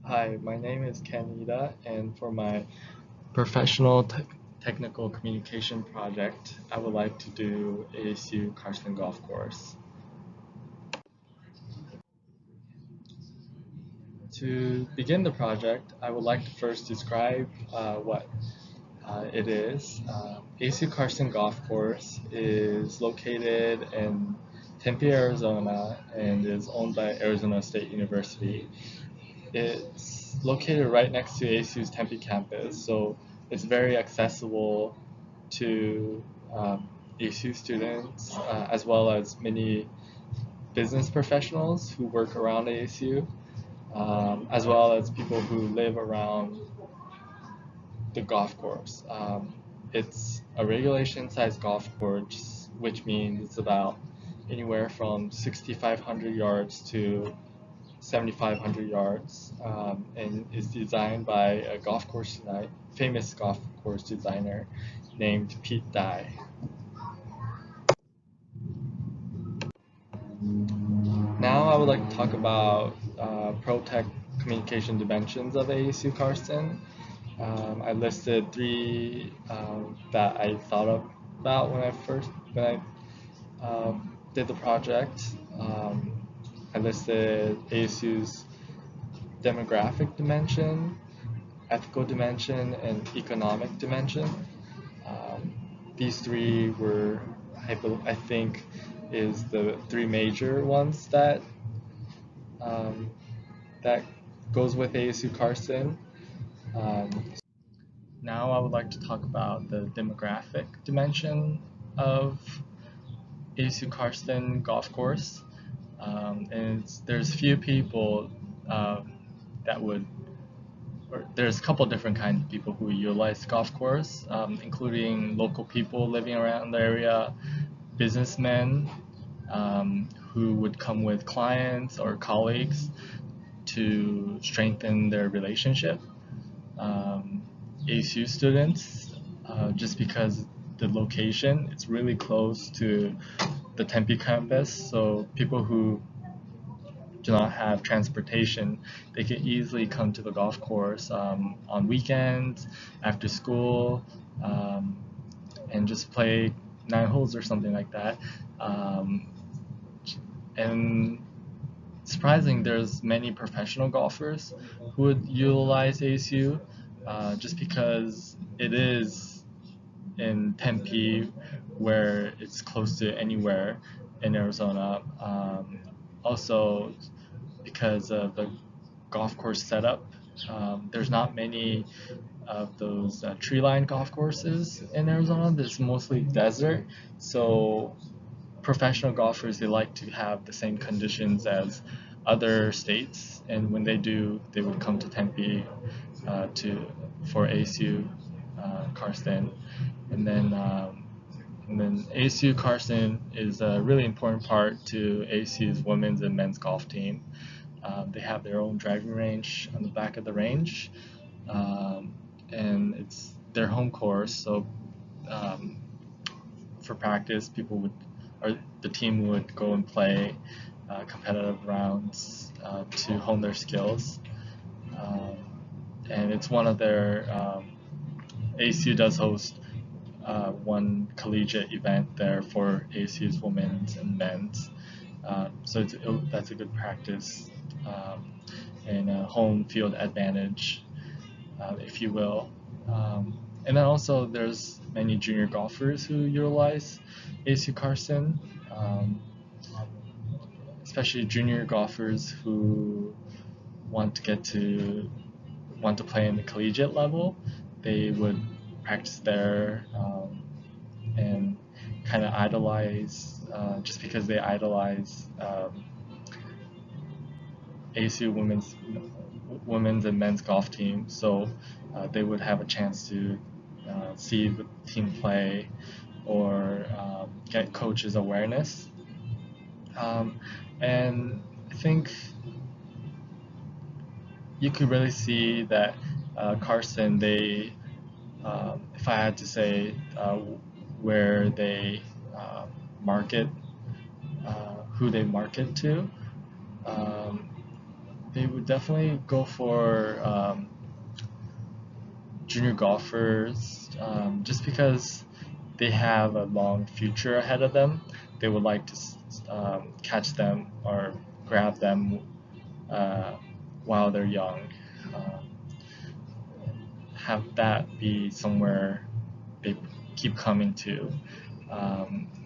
Hi, my name is Kanida, and for my professional technical communication project, I would like to do ASU Karsten Golf Course. To begin the project, I would like to first describe what it is. ASU Karsten Golf Course is located in Tempe, Arizona, and is owned by Arizona State University. It's located right next to ASU's Tempe campus, so it's very accessible to ASU students as well as many business professionals who work around ASU, as well as people who live around the golf course. It's a regulation sized golf course, which means it's about anywhere from 6,500 yards to 7,500 yards, and is designed by a famous golf course designer named Pete Dye. Now I would like to talk about pro-tech communication dimensions of ASU Karsten. I listed three that I thought about when I did the project. I listed ASU's demographic dimension, ethical dimension, and economic dimension. Um, these three were, I think, is the three major ones um, that goes with ASU Karsten. Um, Now I would like to talk about the demographic dimension of ASU Karsten Golf Course. And there's few people uh, that would there's a couple different kinds of people who utilize the golf course, including local people living around the area, businessmen who would come with clients or colleagues to strengthen their relationship, um, ASU students, just because the location it's really close to the Tempe campus, so people who do not have transportation, they can easily come to the golf course on weekends, after school, um, and just play 9 holes or something like that. Um, and surprising, there's many professional golfers who would utilize ASU just because it is in Tempe, where it's close to anywhere in Arizona. Also, because of the golf course setup. There's not many of those tree-lined golf courses in Arizona. There's mostly desert, so professional golfers they like to have the same conditions as other states, and when they do, they would come to Tempe to for ASU Karsten, and then. And then ASU Karsten is a really important part to ASU's women's and men's golf team. They have their own driving range on the back of the range, um, and it's their home course. So um, for practice, or the team would go and play competitive rounds to hone their skills. Um, and it's one of their ASU does host one collegiate event there for ASU's women's and men's. That's a good practice and a home field advantage, if you will. And then also there's many junior golfers who utilize ASU Karsten, um, especially junior golfers who want to get to want to play in the collegiate level. They would practice there and kind of idolize just because they idolize ASU women's and men's golf team, so they would have a chance to see the team play or get coaches awareness. Um, and I think you could really see that Carson, if I had to say where they market, who they market to, um, they would definitely go for junior golfers, just because they have a long future ahead of them. They would like to catch them or grab them uh, while they're young. Um, have that be somewhere they keep coming to.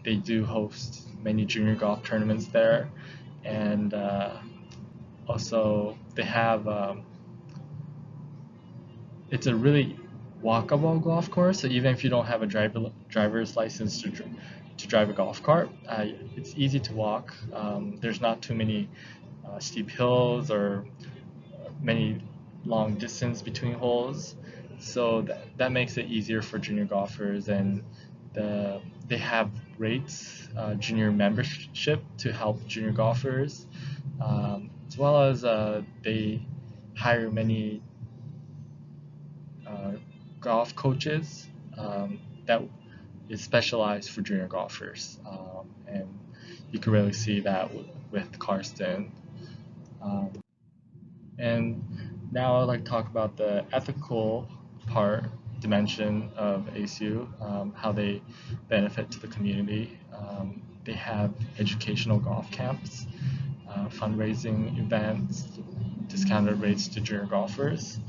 They do host many junior golf tournaments there, and also they have it's a really walkable golf course. So even if you don't have a driver's license to drive a golf cart, it's easy to walk. There's not too many steep hills or many long distance between holes, so that makes it easier for junior golfers. And they have rates, junior membership to help junior golfers, as well as they hire many uh, golf coaches that is specialized for junior golfers, and you can really see that with Karsten. Um, and now I'd like to talk about the ethical part dimension of ASU, how they benefit to the community. They have educational golf camps, fundraising events, discounted rates to junior golfers.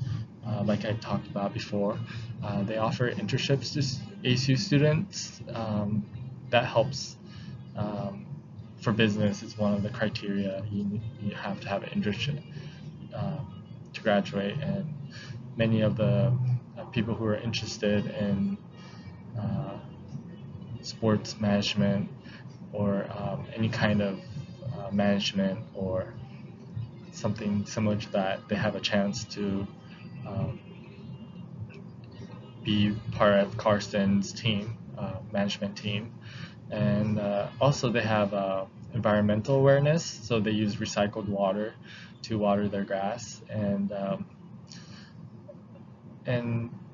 Like I talked about before, they offer internships to ASU students. That helps. Um, for business, is one of the criteria. You have to have an internship to graduate, and many of the people who are interested in uh, sports management or any kind of management or something similar to that, they have a chance to um, be part of Karsten's team, management team. And also they have environmental awareness, so they use recycled water to water their grass. And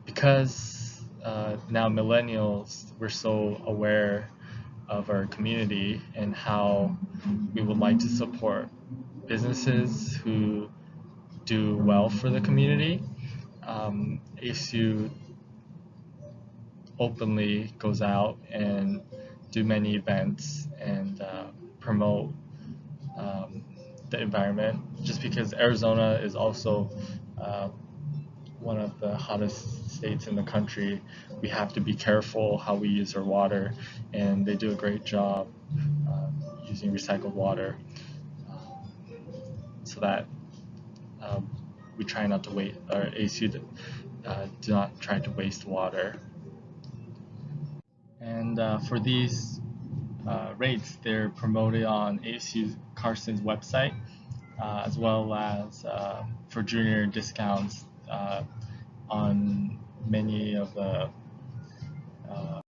because now millennials, we're so aware of our community and how we would like to support businesses who do well for the community. ASU openly goes out and do many events and promote um, the environment, just because Arizona is also uh, one of the hottest states in the country. We have to be careful how we use our water, and they do a great job using recycled water, so that um, we try not to waste, or ASU do not try to waste water. And for these rates, they're promoted on ASU Karsten's website, as well as for junior discounts on many of the uh,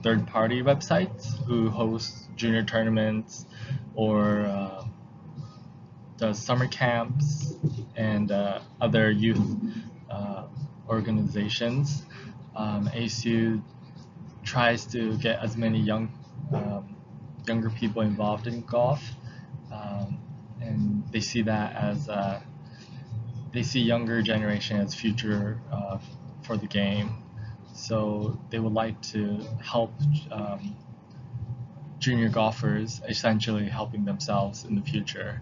third-party websites who host junior tournaments or does summer camps and other youth uh, organizations. ASU tries to get as many younger people involved in golf, and they see that as they see younger generation as future for the game. So they would like to help junior golfers, essentially helping themselves in the future.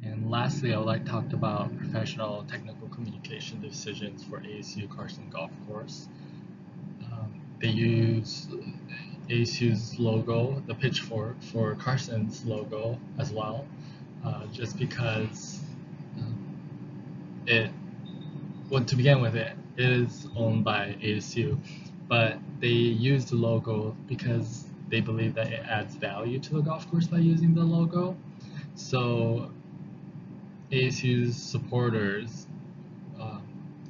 And lastly, I would like to talk about professional technical communication decisions for ASU Karsten Golf Course. They use ASU's logo, the pitchfork, for Karsten's logo as well, just because to begin with, it is owned by ASU, but they use the logo because they believe that it adds value to the golf course by using the logo. So ASU's supporters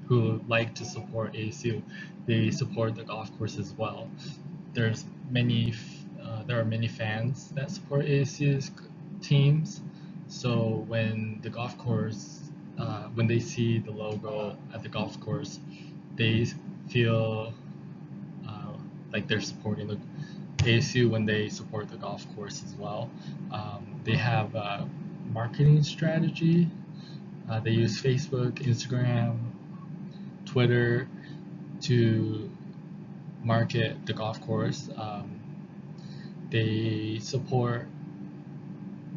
who like to support ASU, they support the golf course as well. There are many fans that support ASU's teams. So when the golf course, when they see the logo at the golf course, they feel like they're supporting the ASU when they support the golf course as well. They have marketing strategy. They use Facebook, Instagram, Twitter to market the golf course. They support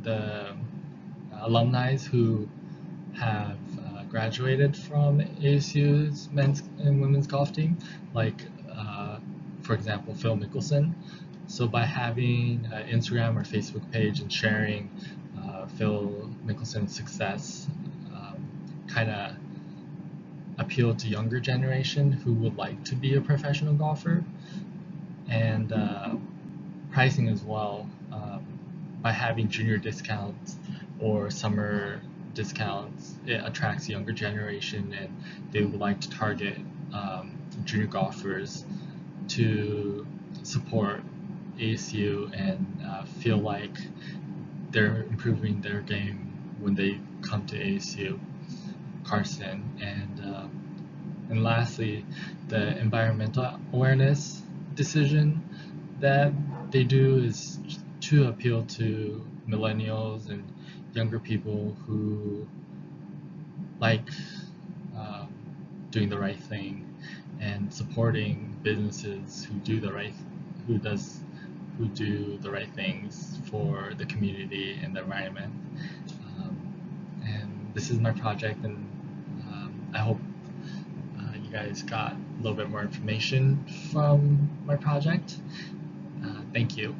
the alumni who have graduated from ASU's men's and women's golf team, like for example Phil Mickelson. So by having an Instagram or Facebook page and sharing Phil Mickelson's success, kind of appeal to younger generation who would like to be a professional golfer, and pricing as well. By having junior discounts or summer discounts, it attracts younger generation, and they would like to target junior golfers to support ASU and feel like they're improving their game when they come to ASU Carson. And lastly, the environmental awareness decision that they do is to appeal to millennials and younger people who like doing the right thing and supporting businesses who do the right things for the community and the environment. And this is my project, and I hope you guys got a little bit more information from my project. Thank you.